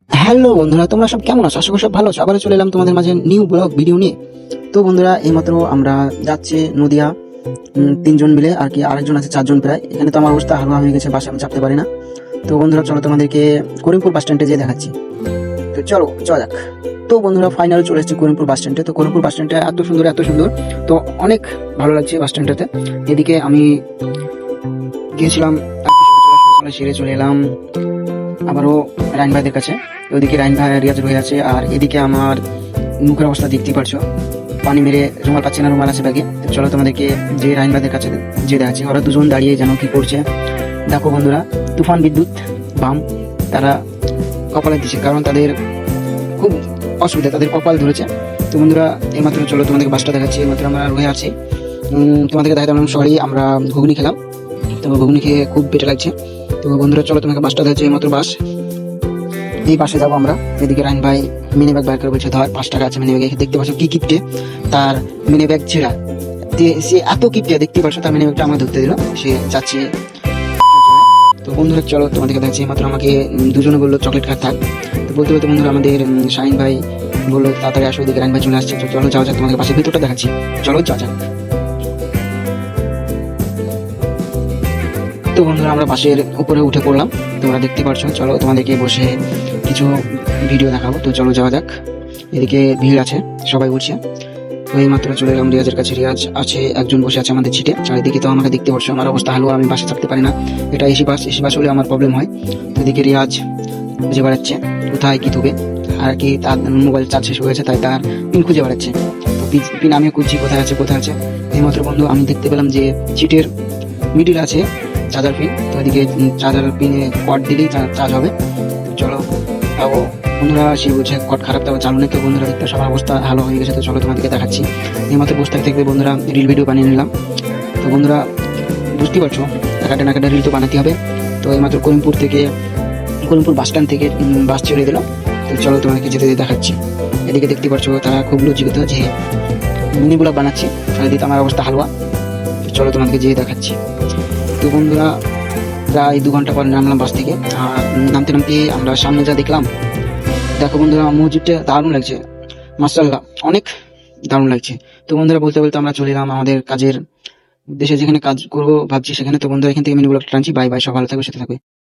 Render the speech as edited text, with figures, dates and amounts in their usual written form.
Hello বন্ধুরা, তোমরা সব কেমন আছো? আশা করি সব ভালো আছো। আবার চলে এলাম তোমাদের মাঝে নিউ ব্লগ ভিডিও নিয়ে। তো বন্ধুরা, এইমাত্র আমরা যাচ্ছি নদিয়া, তিনজন মিলে আর কি, আরেকজন আছে চারজন প্রায়। এখানে তো আমার অবস্থা হালকা হয়ে গেছে, বাসে আমি চাপতে পারি না। তো বন্ধুরা চলো তোমাদেরকে করিমপুর বাস স্ট্যান্ডে যেয়ে দেখাচ্ছি। তো চলো যাওয়া যাক। তো বন্ধুরা ফাইনাল চলে এসেছি করিমপুর বাস স্ট্যান্ডে। তো করিমপুর বাস স্ট্যান্ডটা এত সুন্দর এত সুন্দর, তো অনেক ভালো লাগছে বাস স্ট্যান্ডটাতে। এদিকে আমি গিয়েছিলাম সেরে চলে এলাম আবারও রাইন ভাইদের কাছে। ওইদিকে রাইন ভাই রিয়াজ রয়ে আছে, আর এদিকে আমার মুখের অবস্থা দেখতেই পারছো, পানি মেরে রুমাল পাচ্ছি না, রুমাল আছে ব্যাগে। তো চলো তোমাদেরকে যে রাইন ভাইদের কাছে যে দেখাচ্ছি। ওরা দুজন দাঁড়িয়ে যেন কি করছে দেখো বন্ধুরা। তুফান বিদ্যুৎ বাম তারা কপালে দিচ্ছে, কারণ তাদের খুব অসুবিধা, তাদের কপাল ধরেছে। তো বন্ধুরা এইমাত্র চলো তোমাদেরকে বাসটা দেখাচ্ছি। এইমাত্র আমরা রয়ে আছি, তোমাদেরকে দেখাতাম সরি আমরা ঘুগনি খেলাম। তো ঘুগনি খেয়ে খুব পেটে লাগছে। তো বন্ধুরা চলো তোমাকে বাসটা দেখাচ্ছি। এইমাত্র বাস, এই পাশে যাবো আমরা। এদিকে রাইন ভাই মিনি ব্যাগ বার করে বলছে ধর 5 টাকা আছে মিনি ব্যাগে। দেখতে পাচ্ছ কি কিপটে, তার মিনি ব্যাগ ছেঁড়া। সে এত কিপটে, দেখতে পাচ্ছ তার মিনি ব্যাগটা আমাকে ধরতে দিল, সে যাচ্ছে। তো বন্ধুরা চলো তোমাদেরকে দেখছি। মাত্র আমাকে দুজনে বললো চকলেট খাট থাক। তো বলতে বলতে বন্ধুরা আমাদের শাহিন ভাই বললো তাড়াতাড়ি আসো, ওদিকে রাইন ভাই চলে আসছে। তো চলো যাওয়া যাক, তোমাদের পাশে ভিতরটা দেখাচ্ছি, চলো যাওয়া যাক। তো বন্ধুরা আমরা বাসের উপরে উঠে পড়লাম, তোমরা দেখতে পাচ্ছ। চলো তোমাদেরকে বসে কিছু ভিডিও দেখাবো। তো চলো যাওয়া যাক। এদিকে ভিড় আছে, সবাই উঠছে। তো এই মাত্র চলে এলাম রিয়াজের কাছে। রিয়াজ আছে, একজন বসে আছে আমাদের সিটে। চারিদিকে তো আমাকে দেখতে পাচ্ছ, আমার অবস্থা হালুয়া, আমি বাসে চাপতে পারি না। এটা এসি বাস হলে আমার প্রবলেম হয়। তো এদিকে রিয়াজ খুঁজে বেড়াচ্ছে কোথায় কি থুবে, আর কি তার মোবাইল চার্জ শেষ হয়ে গেছে, তাই তার পিন খুঁজে বেড়াচ্ছে। তো পিন আমিও খুঁজছি কোথায় আছে কোথায় আছে। এইমাত্র বন্ধু আমি দেখতে পেলাম যে সিটের মিডিল আছে চার্জার পিন। তো এদিকে চার্জার পিনে কর্ড দিলেই চার্জ হবে। তো চলো যাবো। বন্ধুরা সে বলছে কট খারাপ, তাও চালু নাকি। বন্ধুরা দেখতে সবার অবস্থা ভালো হয়ে গেছে। তো চলো তোমাদেরকে দেখাচ্ছি। এইমাত্র বসে থাকতে বন্ধুরা রিল ভিডিও বানিয়ে নিলাম। তো বন্ধুরা বুঝতেই পারছো, একটা না একটা রিল তো বানাতে হবে। তো এইমাত্র করিমপুর বাস স্ট্যান্ড থেকে বাস ছেড়ে দিলাম। তো চলো তোমাদেরকে যেতে দেখাচ্ছি। এদিকে দেখতে পাচ্ছ তারা খুব লজ্জিত যে মিনি ব্লগ বানাচ্ছে, আর এদিকে আমার অবস্থা হালুয়া। তো চলো তোমাদেরকে যেয়ে দেখাচ্ছি। তো বন্ধুরা প্রায় 2 ঘন্টা পর নামলাম বাস থেকে। আর নামতে নামতে আমরা সামনে যা দেখলাম, দেখো বন্ধুরা মসজিদটা দারুণ লাগছে, মাশাআল্লাহ অনেক দারুণ লাগছে। তো বন্ধুরা বলতে বলতে আমরা চলে এলাম আমাদের কাজের দেশে, যেখানে কাজ করবো ভাবছি সেখানে। তো বন্ধুরা এখান থেকে মিনি ব্লগটা টানছি। বাই বাই, সব ভালো থাকবে, সাথে থাকবে।